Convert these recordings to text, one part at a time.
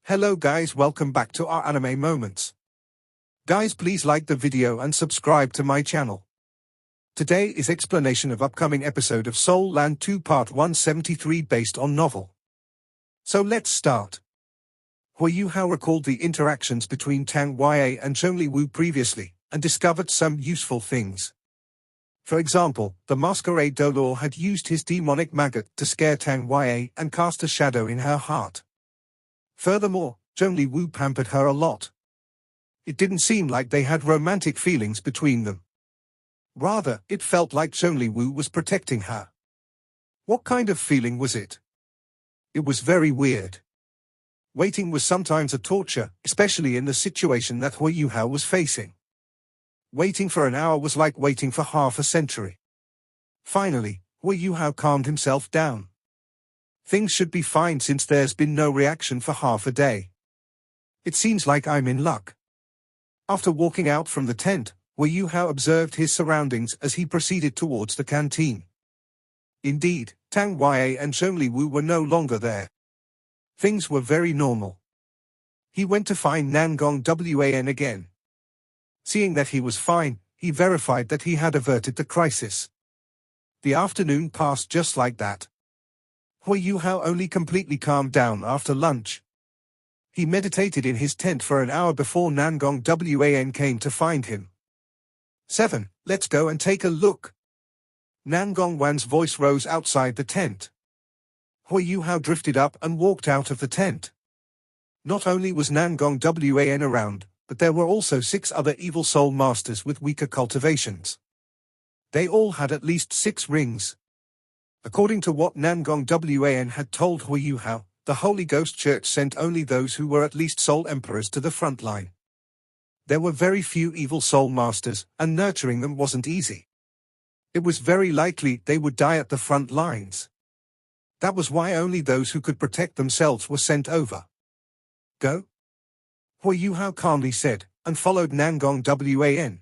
Hello guys, welcome back to our anime moments. Guys, please like the video and subscribe to my channel. Today is explanation of upcoming episode of Soul Land 2 Part 173 based on novel. So let's start. Hui Yuhao recalled the interactions between Tang Ya and Zhongli Wu previously, and discovered some useful things. For example, the masquerade Dolor had used his demonic maggot to scare Tang Ya and cast a shadow in her heart. Furthermore, Zhongli Wu pampered her a lot. It didn't seem like they had romantic feelings between them. Rather, it felt like Zhongli Wu was protecting her. What kind of feeling was it? It was very weird. Waiting was sometimes a torture, especially in the situation that Hui Yuhao was facing. Waiting for an hour was like waiting for half a century. Finally, Hui Yuhao calmed himself down. Things should be fine since there's been no reaction for half a day. It seems like I'm in luck. After walking out from the tent, Hui Yuhao observed his surroundings as he proceeded towards the canteen. Indeed, Tang Ya and Zhongli Wu were no longer there. Things were very normal. He went to find Nangong Wan again. Seeing that he was fine, he verified that he had averted the crisis. The afternoon passed just like that. Hui Yuhao only completely calmed down after lunch. He meditated in his tent for an hour before Nangong Wan came to find him. 7. Let's go and take a look. Nangong Wan's voice rose outside the tent. Hui Yuhao drifted up and walked out of the tent. Not only was Nangong Wan around, but there were also 6 other evil soul masters with weaker cultivations. They all had at least 6 rings. According to what Nangong Wan had told Hui Yuhao, the Holy Ghost Church sent only those who were at least soul emperors to the front line. There were very few evil soul masters, and nurturing them wasn't easy. It was very likely they would die at the front lines. That was why only those who could protect themselves were sent over. Go? Hui Yuhao calmly said, and followed Nangong Wan.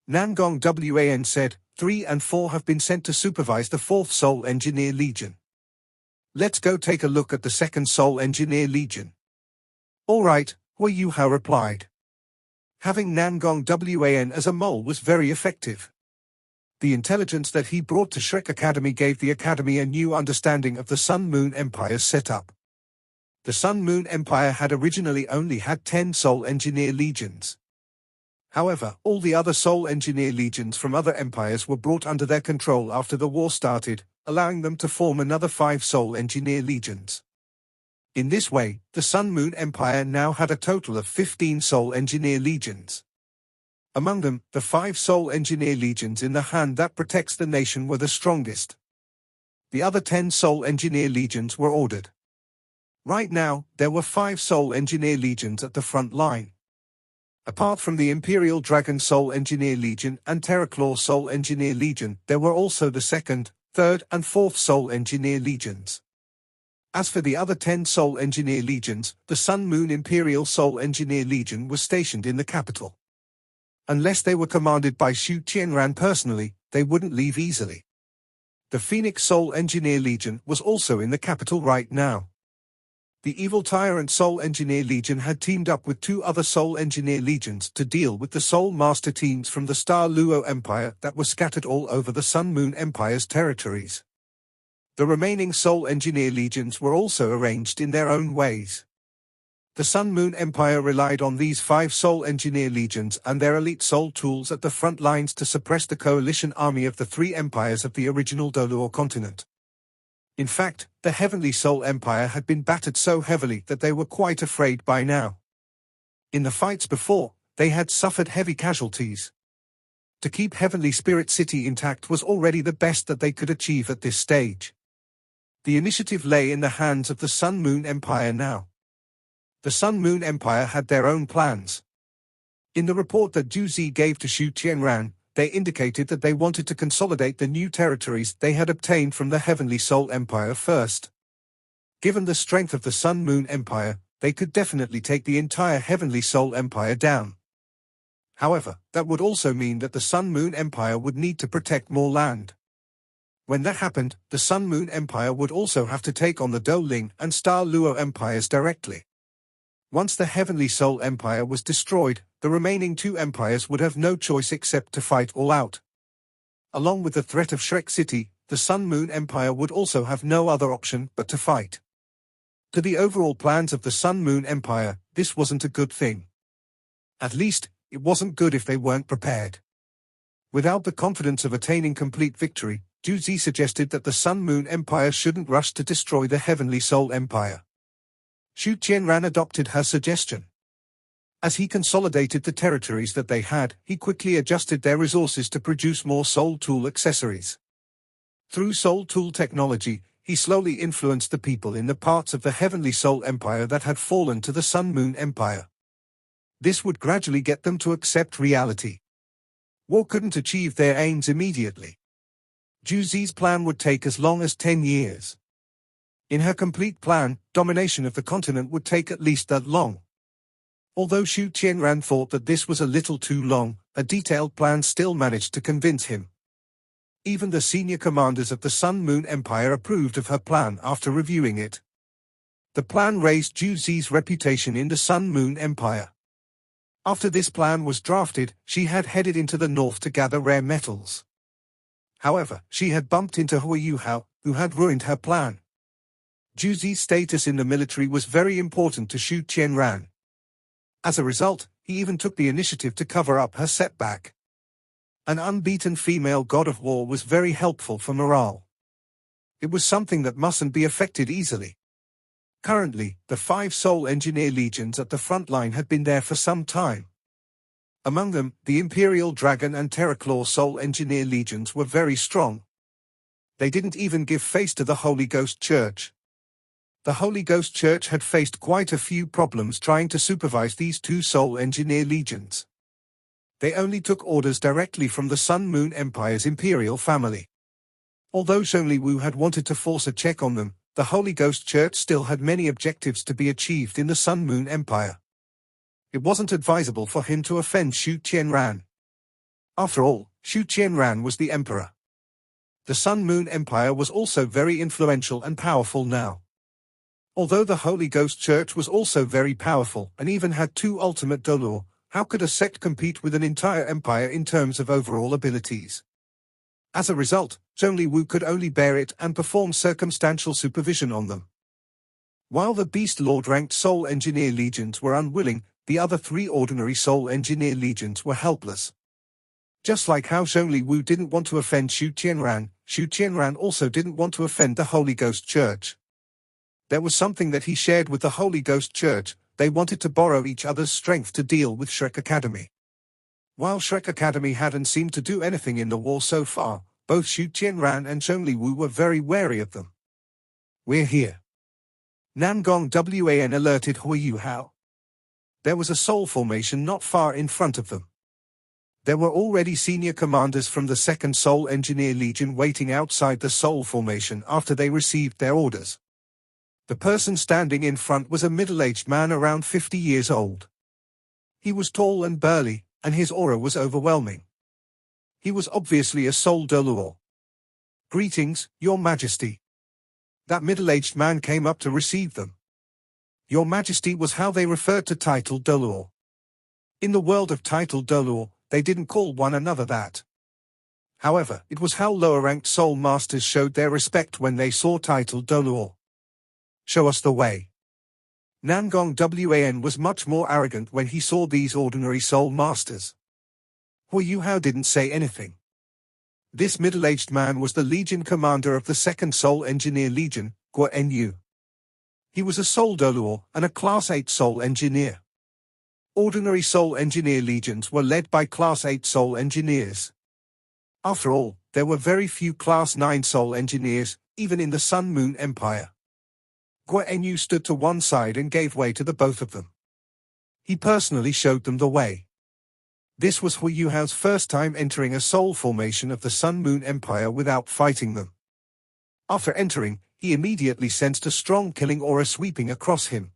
Nangong Wan said, 3 and 4 have been sent to supervise the 4th Soul Engineer Legion. Let's go take a look at the 2nd Soul Engineer Legion. All right, Hui Yuhao replied. Having Nangong Wan as a mole was very effective. The intelligence that he brought to Shrek Academy gave the Academy a new understanding of the Sun Moon Empire's setup. The Sun Moon Empire had originally only had 10 Soul Engineer Legions. However, all the other Soul Engineer Legions from other empires were brought under their control after the war started, allowing them to form another 5 Soul Engineer Legions. In this way, the Sun Moon Empire now had a total of 15 Soul Engineer Legions. Among them, the 5 Soul Engineer Legions in the hand that protects the nation were the strongest. The other 10 Soul Engineer Legions were ordered. Right now, there were 5 Soul Engineer Legions at the front line. Apart from the Imperial Dragon Soul Engineer Legion and Terraclaw Soul Engineer Legion, there were also the 2nd, 3rd and 4th Soul Engineer Legions. As for the other 10 Soul Engineer Legions, the Sun Moon Imperial Soul Engineer Legion was stationed in the capital. Unless they were commanded by Xu Tianran personally, they wouldn't leave easily. The Phoenix Soul Engineer Legion was also in the capital right now. The Evil Tyrant Soul Engineer Legion had teamed up with 2 other Soul Engineer Legions to deal with the Soul Master teams from the Star Luo Empire that were scattered all over the Sun Moon Empire's territories. The remaining Soul Engineer Legions were also arranged in their own ways. The Sun Moon Empire relied on these 5 Soul Engineer Legions and their elite soul tools at the front lines to suppress the coalition army of the 3 empires of the original Dolor continent. In fact, the Heavenly Soul Empire had been battered so heavily that they were quite afraid by now. In the fights before, they had suffered heavy casualties. To keep Heavenly Spirit City intact was already the best that they could achieve at this stage. The initiative lay in the hands of the Sun Moon Empire now. The Sun Moon Empire had their own plans. In the report that Zhu Zi gave to Xu Tianran, they indicated that they wanted to consolidate the new territories they had obtained from the Heavenly Soul Empire first. Given the strength of the Sun Moon Empire, they could definitely take the entire Heavenly Soul Empire down. However, that would also mean that the Sun Moon Empire would need to protect more land. When that happened, the Sun Moon Empire would also have to take on the Douling and Star Luo empires directly. Once the Heavenly Soul Empire was destroyed, the remaining two empires would have no choice except to fight all out. Along with the threat of Shrek City, the Sun Moon Empire would also have no other option but to fight. To the overall plans of the Sun Moon Empire, this wasn't a good thing. At least, it wasn't good if they weren't prepared. Without the confidence of attaining complete victory, Juzi suggested that the Sun Moon Empire shouldn't rush to destroy the Heavenly Soul Empire. Xu Qianran adopted her suggestion. As he consolidated the territories that they had, he quickly adjusted their resources to produce more Soul Tool accessories. Through Soul Tool technology, he slowly influenced the people in the parts of the Heavenly Soul Empire that had fallen to the Sun Moon Empire. This would gradually get them to accept reality. War couldn't achieve their aims immediately. Juzi's plan would take as long as 10 years. In her complete plan, domination of the continent would take at least that long. Although Xu Qianran thought that this was a little too long, a detailed plan still managed to convince him. Even the senior commanders of the Sun Moon Empire approved of her plan after reviewing it. The plan raised Juzi's reputation in the Sun Moon Empire. After this plan was drafted, she had headed into the north to gather rare metals. However, she had bumped into Hui Yuhao, who had ruined her plan. Juzi's status in the military was very important to Xu Qianran. As a result, he even took the initiative to cover up her setback. An unbeaten female god of war was very helpful for morale. It was something that mustn't be affected easily. Currently, the 5 Soul Engineer Legions at the front line had been there for some time. Among them, the Imperial Dragon and Terraclaw Soul Engineer Legions were very strong. They didn't even give face to the Holy Ghost Church. The Holy Ghost Church had faced quite a few problems trying to supervise these 2 Soul Engineer Legions. They only took orders directly from the Sun Moon Empire's imperial family. Although Zhongli Wu had wanted to force a check on them, the Holy Ghost Church still had many objectives to be achieved in the Sun Moon Empire. It wasn't advisable for him to offend Xu Qianran. After all, Xu Qianran was the emperor. The Sun Moon Empire was also very influential and powerful now. Although the Holy Ghost Church was also very powerful and even had 2 ultimate Dolor, how could a sect compete with an entire empire in terms of overall abilities? As a result, Zhongli Wu could only bear it and perform circumstantial supervision on them. While the Beast Lord-ranked Soul Engineer Legions were unwilling, the other 3 ordinary Soul Engineer Legions were helpless. Just like how Zhongli Wu didn't want to offend Xu Qianran also didn't want to offend the Holy Ghost Church. There was something that he shared with the Holy Ghost Church: they wanted to borrow each other's strength to deal with Shrek Academy. While Shrek Academy hadn't seemed to do anything in the war so far, both Xu Qianran and Zhongli Wu were very wary of them. "We're here." Nangong Wan alerted Hui Yuhao. There was a soul formation not far in front of them. There were already senior commanders from the 2nd Soul Engineer Legion waiting outside the soul formation after they received their orders. The person standing in front was a middle-aged man around 50 years old. He was tall and burly, and his aura was overwhelming. He was obviously a Soul Dolor. "Greetings, Your Majesty." That middle-aged man came up to receive them. Your Majesty was how they referred to title Dolor. In the world of title Dolor, they didn't call one another that. However, it was how lower-ranked Soul Masters showed their respect when they saw title Dolor. "Show us the way." Nangong Wan was much more arrogant when he saw these ordinary Soul Masters. Hui Yuhao didn't say anything. This middle-aged man was the Legion commander of the 2nd Soul Engineer Legion, Guan Yu. He was a Soul Dolor and a Class 8 Soul Engineer. Ordinary Soul Engineer Legions were led by Class 8 Soul Engineers. After all, there were very few Class 9 Soul Engineers, even in the Sun Moon Empire. Guan Yu stood to one side and gave way to the both of them. He personally showed them the way. This was Hui Yuhao's first time entering a soul formation of the Sun Moon Empire without fighting them. After entering, he immediately sensed a strong killing aura sweeping across him.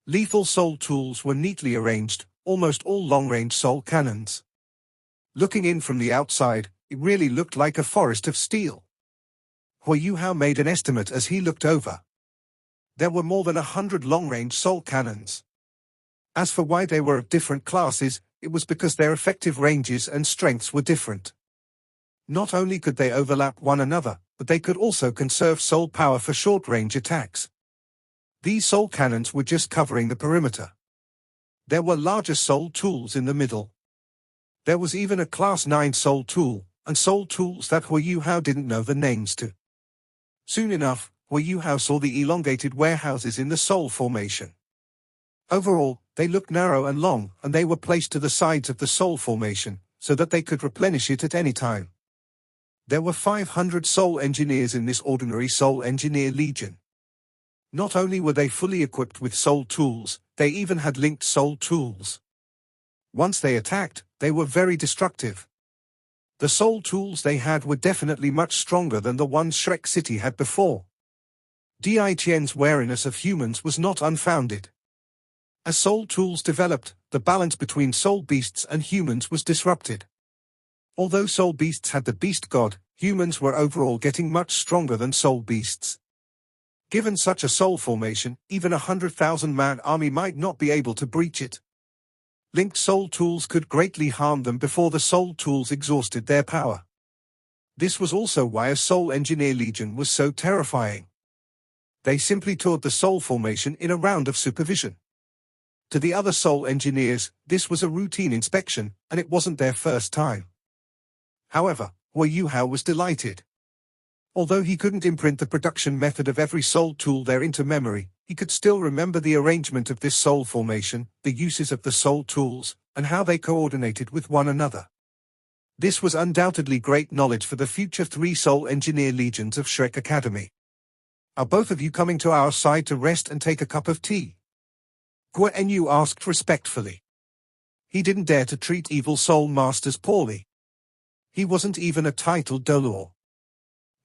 Lethal soul tools were neatly arranged, almost all long-range soul cannons. Looking in from the outside, it really looked like a forest of steel. Hui Yuhao made an estimate as he looked over. There were more than 100 long-range soul cannons. As for why they were of different classes, it was because their effective ranges and strengths were different. Not only could they overlap one another, but they could also conserve soul power for short-range attacks. These soul cannons were just covering the perimeter. There were larger soul tools in the middle. There was even a Class 9 soul tool, and soul tools that Hua Yuhao didn't know the names to. Soon enough, Hua Yuhao saw the elongated warehouses in the soul formation. Overall, they looked narrow and long, and they were placed to the sides of the soul formation, so that they could replenish it at any time. There were 500 soul engineers in this ordinary soul engineer legion. Not only were they fully equipped with soul tools, they even had linked soul tools. Once they attacked, they were very destructive. The soul tools they had were definitely much stronger than the ones Shrek City had before. Di Qian's wariness of humans was not unfounded. As soul tools developed, the balance between soul beasts and humans was disrupted. Although soul beasts had the beast god, humans were overall getting much stronger than soul beasts. Given such a soul formation, even a 100,000-man army might not be able to breach it. Linked soul tools could greatly harm them before the soul tools exhausted their power. This was also why a soul engineer legion was so terrifying. They simply toured the soul formation in a round of supervision. To the other soul engineers, this was a routine inspection, and it wasn't their first time. However, Hua Yuhao was delighted. Although he couldn't imprint the production method of every soul tool there into memory, he could still remember the arrangement of this soul formation, the uses of the soul tools, and how they coordinated with one another. This was undoubtedly great knowledge for the future 3 soul engineer legions of Shrek Academy. Are both of you coming to our side to rest and take a cup of tea? Guo Enyu asked respectfully. He didn't dare to treat evil soul masters poorly. He wasn't even a titled Dolor.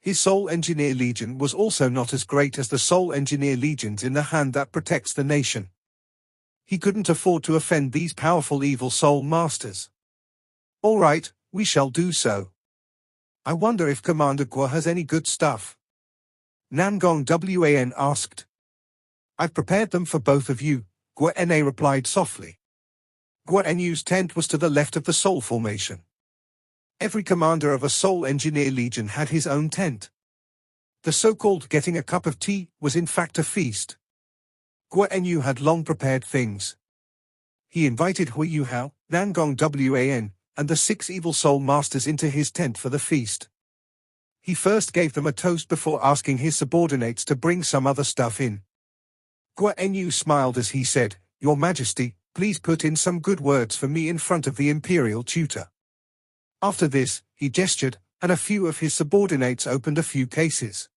His Soul Engineer Legion was also not as great as the Soul Engineer Legions in the hand that protects the nation. He couldn't afford to offend these powerful evil soul masters. All right, we shall do so. I wonder if Commander Guo has any good stuff. Nangong Wan asked. I've prepared them for both of you, Guo Na replied softly. Guo Enyu's tent was to the left of the soul formation. Every commander of a Soul Engineer Legion had his own tent. The so-called getting a cup of tea was in fact a feast. Guo Enyu had long prepared things. He invited Hua Yuhao, Nangong Wan, and the 6 evil soul masters into his tent for the feast. He first gave them a toast before asking his subordinates to bring some other stuff in. Guo Enyu smiled as he said, Your Majesty, please put in some good words for me in front of the imperial tutor. After this, he gestured, and a few of his subordinates opened a few cases.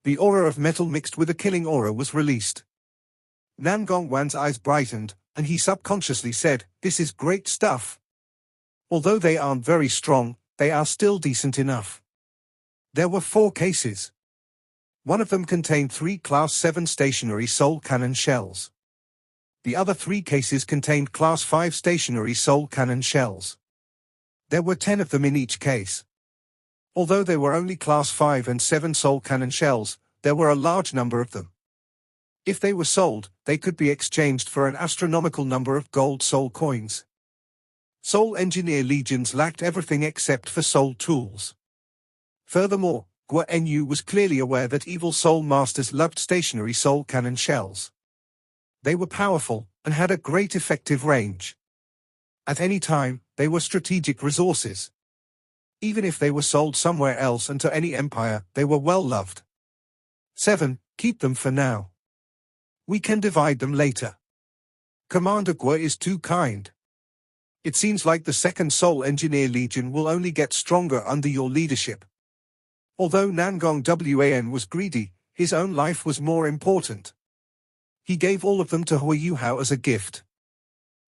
The aura of metal mixed with a killing aura was released. Nangong Wan's eyes brightened, and he subconsciously said, This is great stuff. Although they aren't very strong, they are still decent enough. There were 4 cases. One of them contained 3 Class 7 stationary soul cannon shells. The other 3 cases contained Class 5 stationary soul cannon shells. There were 10 of them in each case. Although they were only Class 5 and 7 soul cannon shells, there were a large number of them. If they were sold, they could be exchanged for an astronomical number of gold soul coins. Soul Engineer Legions lacked everything except for soul tools. Furthermore, Guo Enyu was clearly aware that evil soul masters loved stationary soul cannon shells. They were powerful, and had a great effective range. At any time, they were strategic resources. Even if they were sold somewhere else and to any empire, they were well loved. 7. Keep them for now. We can divide them later. Commander Guo is too kind. It seems like the 2nd Soul Engineer Legion will only get stronger under your leadership. Although Nangong Wan was greedy, his own life was more important. He gave all of them to Hua Yuhao as a gift.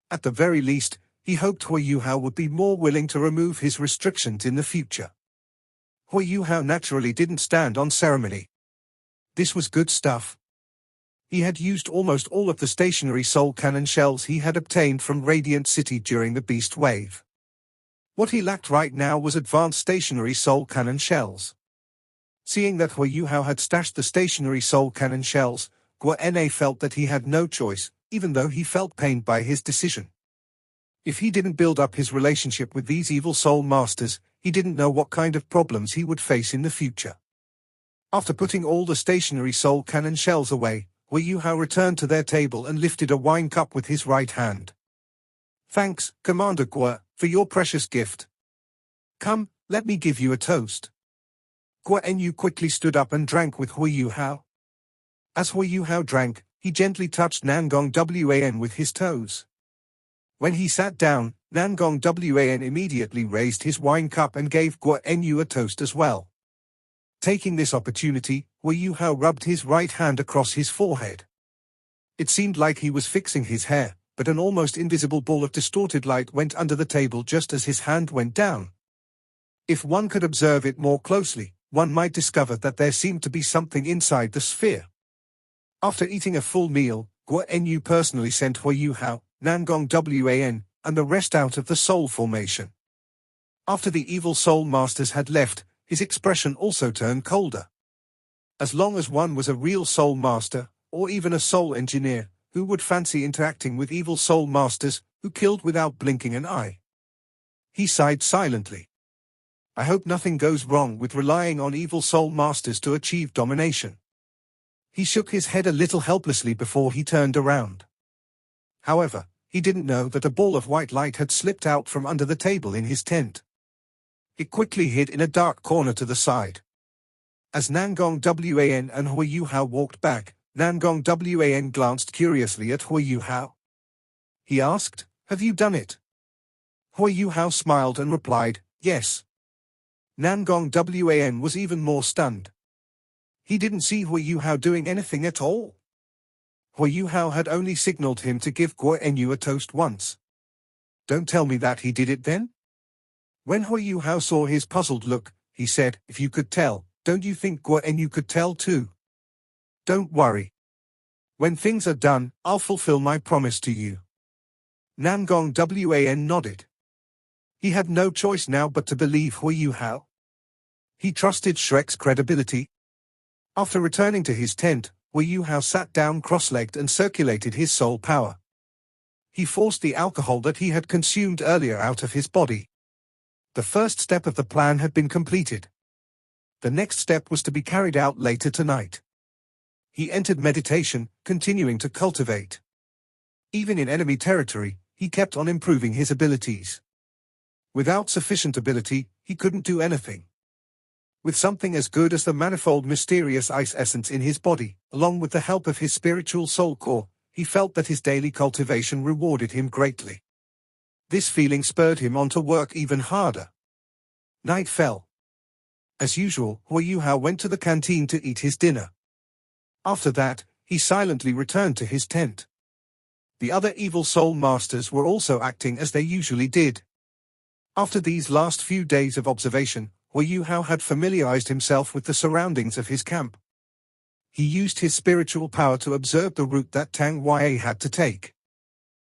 At the very least, he hoped Hua Yuhao would be more willing to remove his restrictions in the future. Hua Yuhao naturally didn't stand on ceremony. This was good stuff. He had used almost all of the stationary soul cannon shells he had obtained from Radiant City during the Beast Wave. What he lacked right now was advanced stationary soul cannon shells. Seeing that Hua Yuhao had stashed the stationary soul cannon shells, Guo Na felt that he had no choice, even though he felt pained by his decision. If he didn't build up his relationship with these evil soul masters, he didn't know what kind of problems he would face in the future. After putting all the stationary soul cannon shells away, Hui Yuhao returned to their table and lifted a wine cup with his right hand. "Thanks, Commander Guo, for your precious gift. Come, let me give you a toast." Guo Enyu quickly stood up and drank with Hui Yuhao. As Hui Yuhao drank, he gently touched Nangong Wan with his toes. When he sat down, Nangong Wan immediately raised his wine cup and gave Guo Enyu a toast as well. Taking this opportunity, Hui Yuhao rubbed his right hand across his forehead. It seemed like he was fixing his hair, but an almost invisible ball of distorted light went under the table just as his hand went down. If one could observe it more closely, one might discover that there seemed to be something inside the sphere. After eating a full meal, Guo Enyu personally sent Hui Yuhao, Nangong Wan, and the rest out of the soul formation. After the evil soul masters had left, his expression also turned colder. As long as one was a real soul master, or even a soul engineer, who would fancy interacting with evil soul masters, who killed without blinking an eye? He sighed silently. I hope nothing goes wrong with relying on evil soul masters to achieve domination. He shook his head a little helplessly before he turned around. However, he didn't know that a ball of white light had slipped out from under the table in his tent. It quickly hid in a dark corner to the side. As Nangong Wan and Hui Yuhao walked back, Nangong Wan glanced curiously at Hui Yuhao. He asked, "Have you done it?" Hui Yuhao smiled and replied, "Yes." Nangong Wan was even more stunned. He didn't see Hui Yuhao doing anything at all. Hui Yuhao had only signaled him to give Guo Enyu a toast once. Don't tell me that he did it then? When Hui Yuhao saw his puzzled look, he said, "If you could tell, don't you think Guo Enyu could tell too?" "Don't worry. When things are done, I'll fulfill my promise to you." Nangong Wan nodded. He had no choice now but to believe Hui Yuhao. He trusted Shrek's credibility. After returning to his tent, Hui Yuhao sat down cross-legged and circulated his soul power. He forced the alcohol that he had consumed earlier out of his body. The first step of the plan had been completed. The next step was to be carried out later tonight. He entered meditation, continuing to cultivate. Even in enemy territory, he kept on improving his abilities. Without sufficient ability, he couldn't do anything. With something as good as the manifold mysterious ice essence in his body, along with the help of his spiritual soul core, he felt that his daily cultivation rewarded him greatly. This feeling spurred him on to work even harder. Night fell. As usual, Hui Yuhao went to the canteen to eat his dinner. After that, he silently returned to his tent. The other evil soul masters were also acting as they usually did. After these last few days of observation, Hui Yuhao had familiarized himself with the surroundings of his camp. He used his spiritual power to observe the route that Tang San had to take.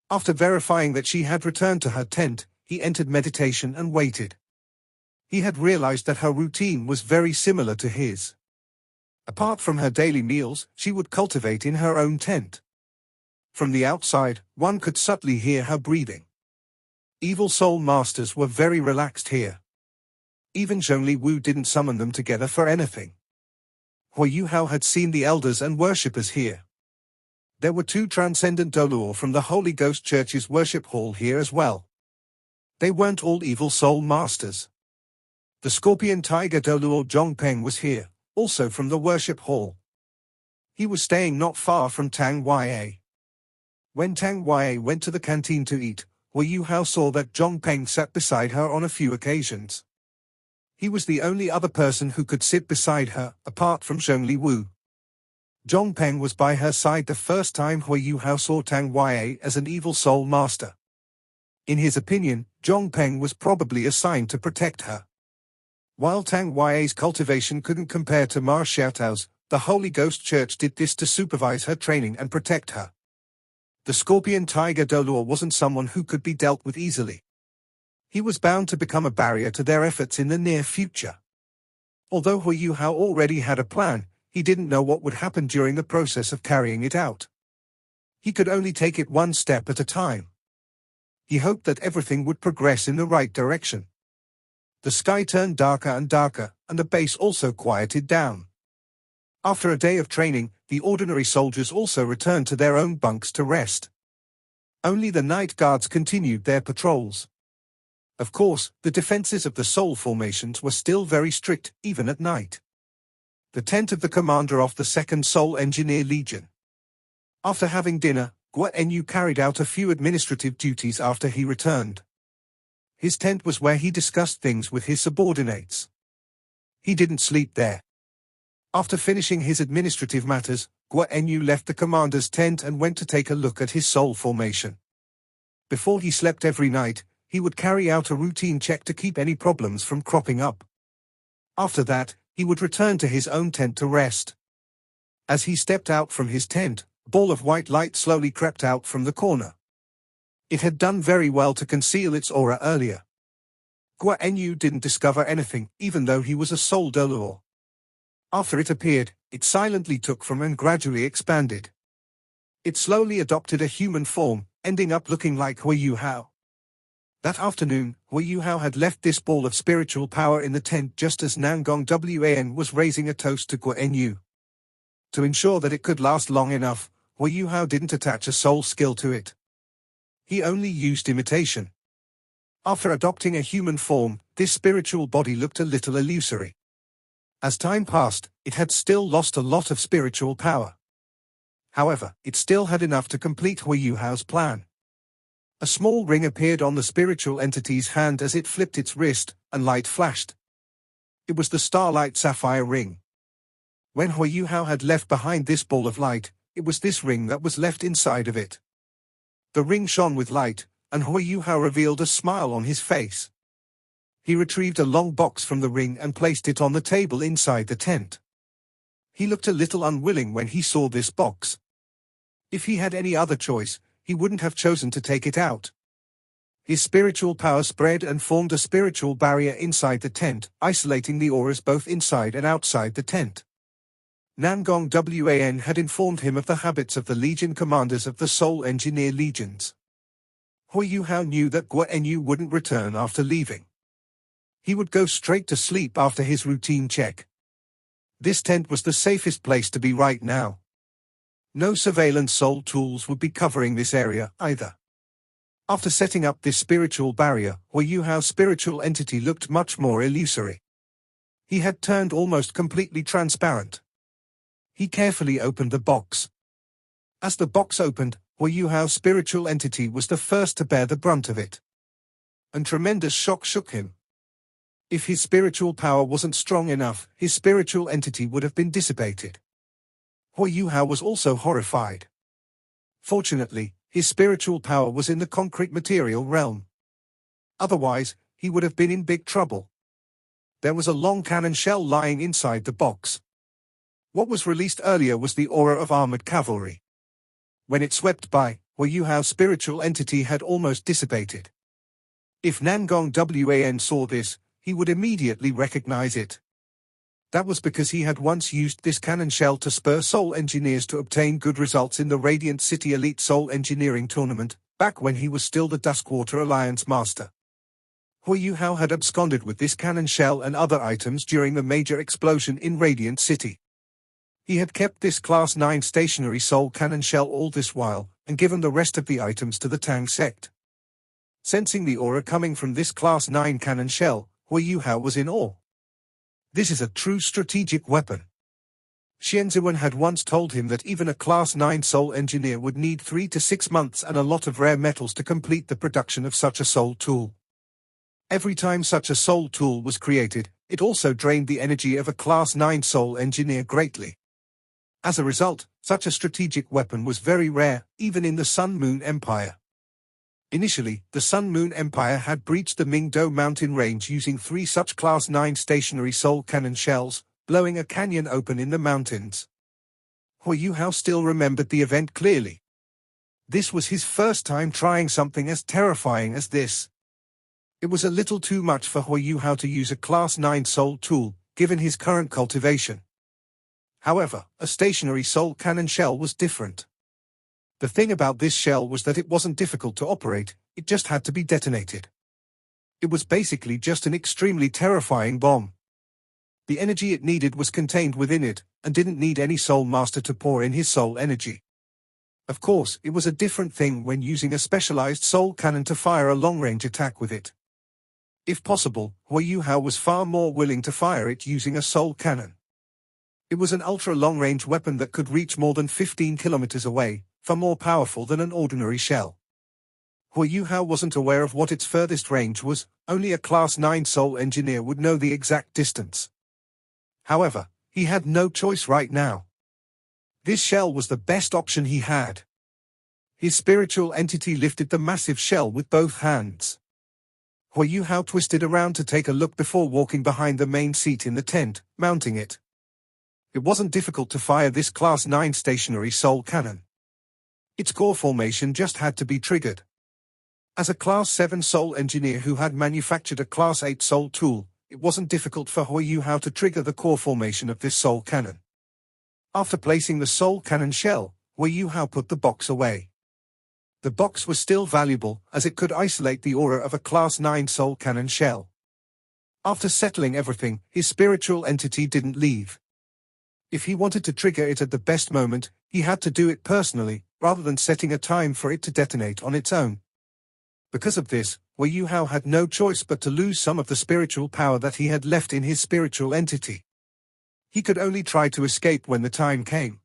After verifying that she had returned to her tent, he entered meditation and waited. He had realized that her routine was very similar to his. Apart from her daily meals, she would cultivate in her own tent. From the outside, one could subtly hear her breathing. Evil soul masters were very relaxed here. Even Zhongli Wu didn't summon them together for anything. Hui Yuhao had seen the elders and worshippers here. There were 2 transcendent Doluo from the Holy Ghost Church's worship hall here as well. They weren't all evil soul masters. The Scorpion Tiger Doluo Zhongpeng was here, also from the worship hall. He was staying not far from Tang San. When Tang San went to the canteen to eat, Hui Yuhao saw that Zhongpeng sat beside her on a few occasions. He was the only other person who could sit beside her, apart from Zhongli Wu. Zhongpeng was by her side the first time Hui Yuhao saw Tang San as an evil soul master. In his opinion, Zhongpeng was probably assigned to protect her. While Tang San's cultivation couldn't compare to Ma Xiaotao's, the Holy Ghost Church did this to supervise her training and protect her. The Scorpion Tiger Doluo wasn't someone who could be dealt with easily. He was bound to become a barrier to their efforts in the near future. Although Hui Yuhao already had a plan, he didn't know what would happen during the process of carrying it out. He could only take it one step at a time. He hoped that everything would progress in the right direction. The sky turned darker and darker, and the base also quieted down. After a day of training, the ordinary soldiers also returned to their own bunks to rest. Only the night guards continued their patrols. Of course, the defenses of the Seoul formations were still very strict, even at night. The tent of the commander of the 2nd Seoul Engineer Legion. After having dinner, Gwa Enyu carried out a few administrative duties after he returned. His tent was where he discussed things with his subordinates. He didn't sleep there. After finishing his administrative matters, Gwa Enyu left the commander's tent and went to take a look at his Seoul formation. Before he slept every night, he would carry out a routine check to keep any problems from cropping up. After that, he would return to his own tent to rest. As he stepped out from his tent, a ball of white light slowly crept out from the corner. It had done very well to conceal its aura earlier. Gwa Enyu didn't discover anything, even though he was a Seoul Dolor. After it appeared, it silently took form and gradually expanded. It slowly adopted a human form, ending up looking like Hui Yuhao. That afternoon, Hui Yuhao had left this ball of spiritual power in the tent just as Nangong Wan was raising a toast to Gwa Enyu. To ensure that it could last long enough, Hui Yuhao didn't attach a soul skill to it. He only used imitation. After adopting a human form, this spiritual body looked a little illusory. As time passed, it had still lost a lot of spiritual power. However, it still had enough to complete Hui Yuhao's plan. A small ring appeared on the spiritual entity's hand as it flipped its wrist, and light flashed. It was the Starlight Sapphire ring. When Hui Yuhao had left behind this ball of light, it was this ring that was left inside of it. The ring shone with light, and Hui Yuhao revealed a smile on his face. He retrieved a long box from the ring and placed it on the table inside the tent. He looked a little unwilling when he saw this box. If he had any other choice, he wouldn't have chosen to take it out. His spiritual power spread and formed a spiritual barrier inside the tent, isolating the auras both inside and outside the tent. Nangong Wan had informed him of the habits of the Legion commanders of the Seoul Engineer Legions. Hui Yuhao knew that Gwa Enyu wouldn't return after leaving. He would go straight to sleep after his routine check. This tent was the safest place to be right now. No surveillance soul tools would be covering this area either. After setting up this spiritual barrier, Hui Yuhao's spiritual entity looked much more illusory. He had turned almost completely transparent. He carefully opened the box. As the box opened, Hui Yuhao's spiritual entity was the first to bear the brunt of it. And tremendous shock shook him. If his spiritual power wasn't strong enough, his spiritual entity would have been dissipated. Hui Yuhao was also horrified. Fortunately, his spiritual power was in the concrete material realm. Otherwise, he would have been in big trouble. There was a long cannon shell lying inside the box. What was released earlier was the aura of armored cavalry. When it swept by, Hui Yuhao's spiritual entity had almost dissipated. If Nangong Wan saw this, he would immediately recognize it. That was because he had once used this cannon shell to spur Seoul engineers to obtain good results in the Radiant City Elite Seoul Engineering Tournament, back when he was still the Duskwater Alliance Master. Hui Yuhao had absconded with this cannon shell and other items during the major explosion in Radiant City. He had kept this Class 9 stationary Seoul cannon shell all this while, and given the rest of the items to the Tang sect. Sensing the aura coming from this Class 9 cannon shell, Hui Yuhao was in awe. This is a true strategic weapon. Xianziwen had once told him that even a Class 9 Soul engineer would need 3 to 6 months and a lot of rare metals to complete the production of such a soul tool. Every time such a soul tool was created, it also drained the energy of a Class 9 Soul engineer greatly. As a result, such a strategic weapon was very rare, even in the Sun Moon Empire. Initially, the Sun Moon Empire had breached the Mingdo mountain range using 3 such Class 9 stationary soul cannon shells, blowing a canyon open in the mountains. Hui Yuhao still remembered the event clearly. This was his first time trying something as terrifying as this. It was a little too much for Hui Yuhao to use a Class 9 soul tool, given his current cultivation. However, a stationary soul cannon shell was different. The thing about this shell was that it wasn't difficult to operate, it just had to be detonated. It was basically just an extremely terrifying bomb. The energy it needed was contained within it, and didn't need any soul master to pour in his soul energy. Of course, it was a different thing when using a specialized soul cannon to fire a long-range attack with it. If possible, Hui Yuhao was far more willing to fire it using a soul cannon. It was an ultra-long-range weapon that could reach more than 15 kilometers away, far more powerful than an ordinary shell. Hui Yuhao wasn't aware of what its furthest range was, only a Class 9 soul engineer would know the exact distance. However, he had no choice right now. This shell was the best option he had. His spiritual entity lifted the massive shell with both hands. Hui Yuhao twisted around to take a look before walking behind the main seat in the tent, mounting it. It wasn't difficult to fire this Class 9 stationary soul cannon. Its core formation just had to be triggered. As a Class 7 soul engineer who had manufactured a Class 8 soul tool, it wasn't difficult for Hui Yuhao to trigger the core formation of this soul cannon. After placing the soul cannon shell, Hui Yuhao put the box away. The box was still valuable, as it could isolate the aura of a Class 9 soul cannon shell. After settling everything, his spiritual entity didn't leave. If he wanted to trigger it at the best moment, he had to do it personally, rather than setting a time for it to detonate on its own. Because of this, Hui Yuhao had no choice but to lose some of the spiritual power that he had left in his spiritual entity. He could only try to escape when the time came.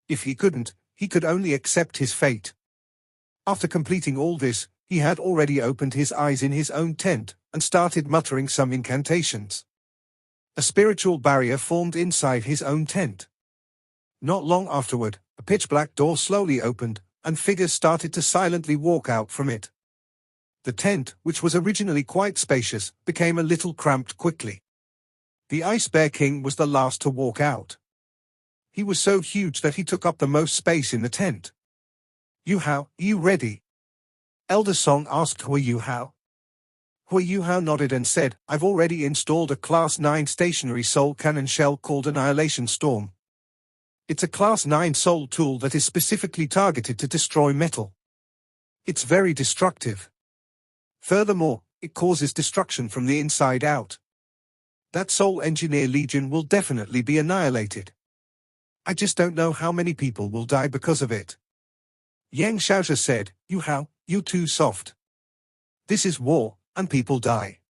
If he couldn't, he could only accept his fate. After completing all this, he had already opened his eyes in his own tent, and started muttering some incantations. A spiritual barrier formed inside his own tent. Not long afterward, a pitch-black door slowly opened, and figures started to silently walk out from it. The tent, which was originally quite spacious, became a little cramped quickly. The Ice Bear King was the last to walk out. He was so huge that he took up the most space in the tent. "Yuhao, you ready?" Elder Song asked Hui Yuhao. Hui Yuhao nodded and said, "I've already installed a Class 9 stationary soul cannon shell called Annihilation Storm. It's a Class 9 soul tool that is specifically targeted to destroy metal. It's very destructive. Furthermore, it causes destruction from the inside out. That Soul Engineer Legion will definitely be annihilated. I just don't know how many people will die because of it." Yang Xiaozhe said, "Yuhao, you're too soft. This is war, and people die.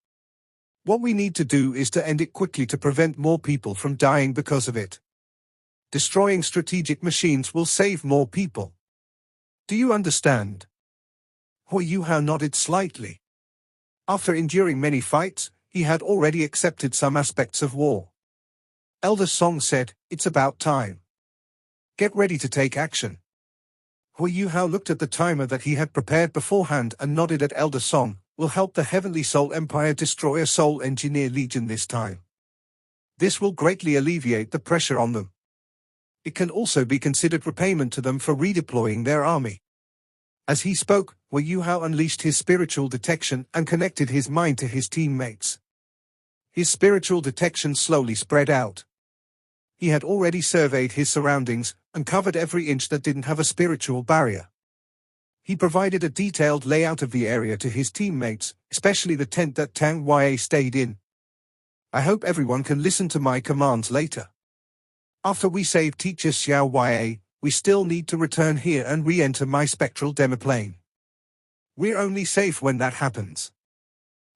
What we need to do is to end it quickly to prevent more people from dying because of it. Destroying strategic machines will save more people. Do you understand?" Hui Yuhao nodded slightly. After enduring many fights, he had already accepted some aspects of war. Elder Song said, "It's about time. Get ready to take action." Hui Yuhao looked at the timer that he had prepared beforehand and nodded at Elder Song. "Will help the Heavenly Soul Empire destroy a Soul Engineer Legion this time. This will greatly alleviate the pressure on them. It can also be considered repayment to them for redeploying their army." As he spoke, Hui Yuhao unleashed his spiritual detection and connected his mind to his teammates. His spiritual detection slowly spread out. He had already surveyed his surroundings, and covered every inch that didn't have a spiritual barrier. He provided a detailed layout of the area to his teammates, especially the tent that Tang San stayed in. "I hope everyone can listen to my commands later. After we save teacher Xiao Ya, we still need to return here and re-enter my spectral demiplane. We're only safe when that happens.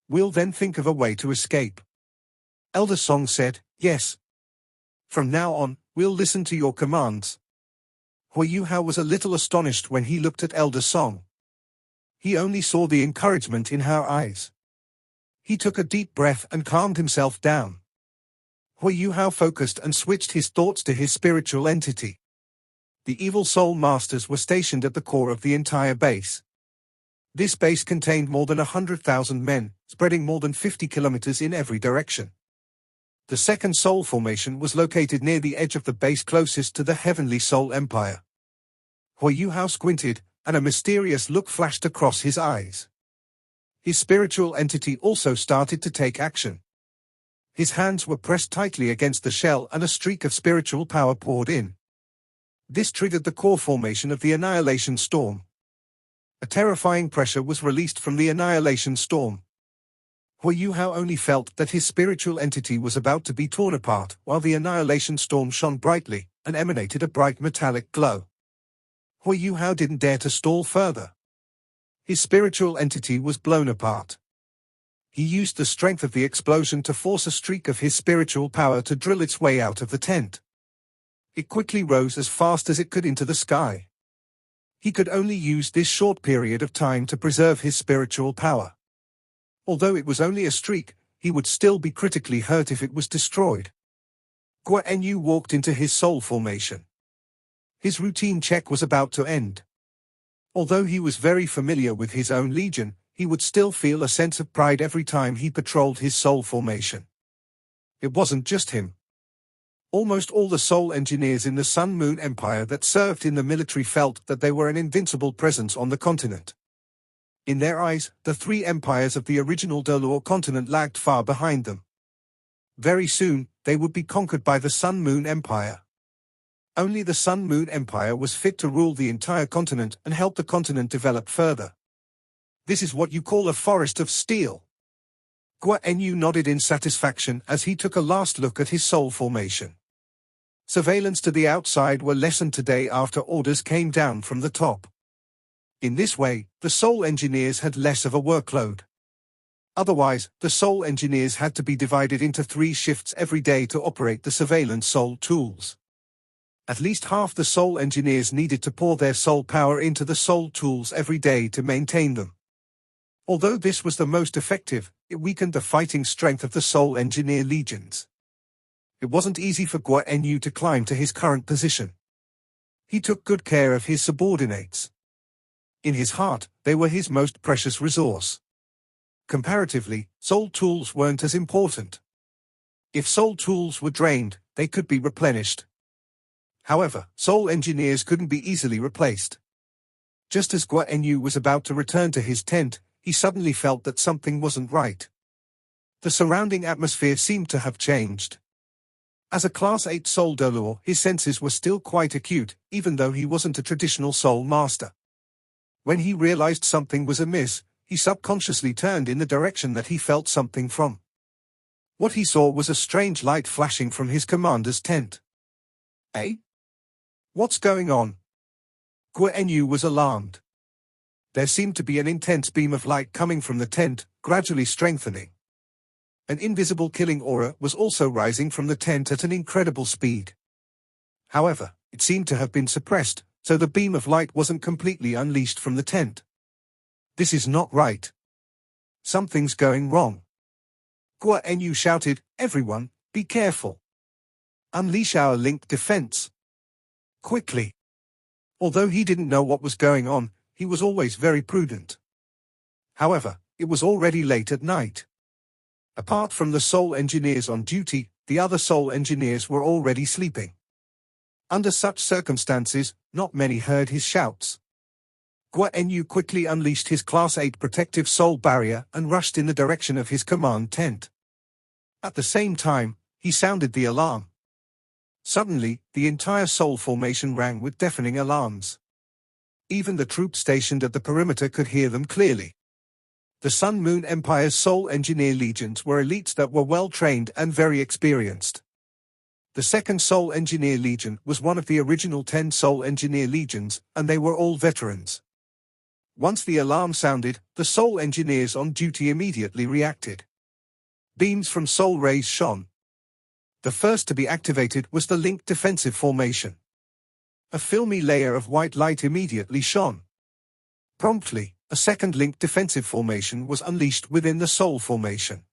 We'll then think of a way to escape." Elder Song said, "Yes. From now on, we'll listen to your commands." Hui Yuhao was a little astonished when he looked at Elder Song. He only saw the encouragement in her eyes. He took a deep breath and calmed himself down. Hui Yuhao focused and switched his thoughts to his spiritual entity. The evil soul masters were stationed at the core of the entire base. This base contained more than 100,000 men, spreading more than 50 kilometers in every direction. The second soul formation was located near the edge of the base closest to the Heavenly Soul Empire. Hui Yuhao squinted, and a mysterious look flashed across his eyes. His spiritual entity also started to take action. His hands were pressed tightly against the shell and a streak of spiritual power poured in. This triggered the core formation of the Annihilation Storm. A terrifying pressure was released from the Annihilation Storm. Hu Yuhao only felt that his spiritual entity was about to be torn apart, while the Annihilation Storm shone brightly and emanated a bright metallic glow. Hu Yuhao didn't dare to stall further. His spiritual entity was blown apart. He used the strength of the explosion to force a streak of his spiritual power to drill its way out of the tent. It quickly rose as fast as it could into the sky. He could only use this short period of time to preserve his spiritual power. Although it was only a streak, he would still be critically hurt if it was destroyed. Guan Yu walked into his soul formation. His routine check was about to end. Although he was very familiar with his own legion, he would still feel a sense of pride every time he patrolled his soul formation. It wasn't just him. Almost all the soul engineers in the Sun Moon Empire that served in the military felt that they were an invincible presence on the continent. In their eyes, the three empires of the original Delor continent lagged far behind them. Very soon, they would be conquered by the Sun Moon Empire. Only the Sun Moon Empire was fit to rule the entire continent and help the continent develop further. This is what you call a forest of steel. Guan Yu nodded in satisfaction as he took a last look at his soul formation. Surveillance to the outside were lessened today after orders came down from the top. In this way, the soul engineers had less of a workload. Otherwise, the soul engineers had to be divided into 3 shifts every day to operate the surveillance soul tools. At least half the soul engineers needed to pour their soul power into the soul tools every day to maintain them. Although this was the most effective, it weakened the fighting strength of the soul engineer legions. It wasn't easy for Guan Yu to climb to his current position. He took good care of his subordinates. In his heart, they were his most precious resource. Comparatively, soul tools weren't as important. If soul tools were drained, they could be replenished. However, soul engineers couldn't be easily replaced. Just as Guan Yu was about to return to his tent, he suddenly felt that something wasn't right. The surrounding atmosphere seemed to have changed. As a Class 8 Soul Delor, his senses were still quite acute, even though he wasn't a traditional Soul Master. When he realized something was amiss, he subconsciously turned in the direction that he felt something from. What he saw was a strange light flashing from his commander's tent. Eh? What's going on? Guan Yu was alarmed. There seemed to be an intense beam of light coming from the tent, gradually strengthening. An invisible killing aura was also rising from the tent at an incredible speed. However, it seemed to have been suppressed, so the beam of light wasn't completely unleashed from the tent. This is not right. Something's going wrong. Guan Yu shouted, "Everyone, be careful. Unleash our linked defense. Quickly." Although he didn't know what was going on, he was always very prudent. However, it was already late at night. Apart from the soul engineers on duty, the other soul engineers were already sleeping. Under such circumstances, not many heard his shouts. Guan Yu quickly unleashed his Class 8 protective soul barrier and rushed in the direction of his command tent. At the same time, he sounded the alarm. Suddenly, the entire soul formation rang with deafening alarms. Even the troops stationed at the perimeter could hear them clearly. The Sun Moon Empire's Soul Engineer Legions were elites that were well trained and very experienced. The second Soul Engineer Legion was one of the original 10 Soul Engineer Legions, and they were all veterans. Once the alarm sounded, the Soul Engineers on duty immediately reacted. Beams from soul rays shone. The first to be activated was the linked defensive formation. A filmy layer of white light immediately shone. Promptly, a second linked defensive formation was unleashed within the soul formation.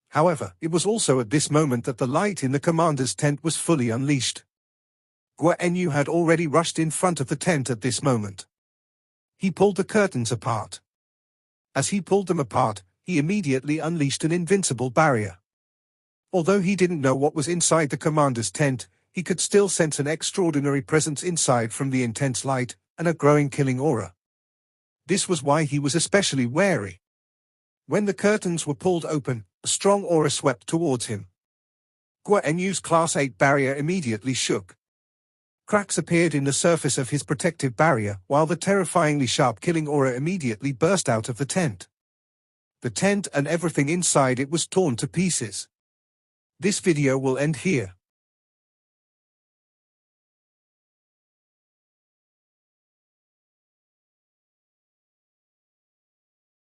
However, it was also at this moment that the light in the commander's tent was fully unleashed. Guan Yu had already rushed in front of the tent at this moment. He pulled the curtains apart. As he pulled them apart, he immediately unleashed an invincible barrier. Although he didn't know what was inside the commander's tent, he could still sense an extraordinary presence inside from the intense light and a growing killing aura. This was why he was especially wary. When the curtains were pulled open, a strong aura swept towards him. Guan Yu's Class 8 barrier immediately shook. Cracks appeared in the surface of his protective barrier, while the terrifyingly sharp killing aura immediately burst out of the tent. The tent and everything inside it was torn to pieces. This video will end here.